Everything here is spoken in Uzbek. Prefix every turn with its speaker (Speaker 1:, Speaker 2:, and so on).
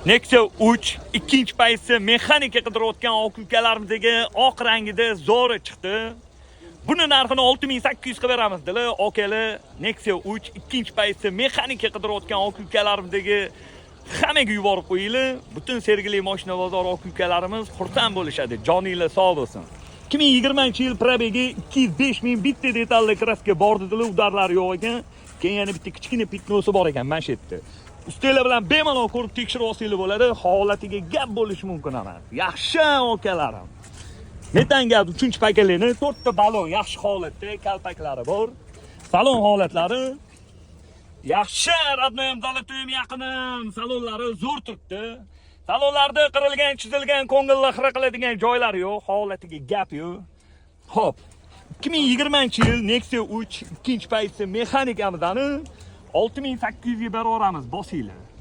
Speaker 1: Nexia 3 ikkinchi paytsi mexanika qidirayotgan oq-ukalarimizga oq rangida zo'ri chiqdi. Buni narxini 6800 qilib beramiz dedilar. Okalar, Nexia 3 ikkinchi paytsi mexanika qidirayotgan oq-ukalarimizga hammaga yuborib qo'yinglar. Butun Sergeli mashina bozor oq-ukalarimiz xursand bo'lishadi. Joninglar sog' bo'lsin. 2020-yil probegi 205 ming bitta detalli kraska bor dedilar, udarlari yo'q ekan. Keyin yana bitta kichkina pitnosi bor ekan manshetda. Ustinglar bilan bemalol ko'rib tekshirib olsangiz bo'ladi. Holatiga gap bo'lishi mumkin emas. Yaxshi okalarim. Metan gap 3-paketlini 4 ta balon yaxshi holatda, kalpaklari bor. Salon holatlari yaxshi, radnoy imzolatuvim yaqinim. Salonlari zo'r turibdi. Salonlarda qirilgan, chizilgan, ko'ngilni xira qiladigan joylari yo'q, holatiga gap yo'q. Xo'p, 2020-yil Nexia 3 ikkinchi paytsi mexanikamizdan 6800 ga beraveramiz, bosinglar.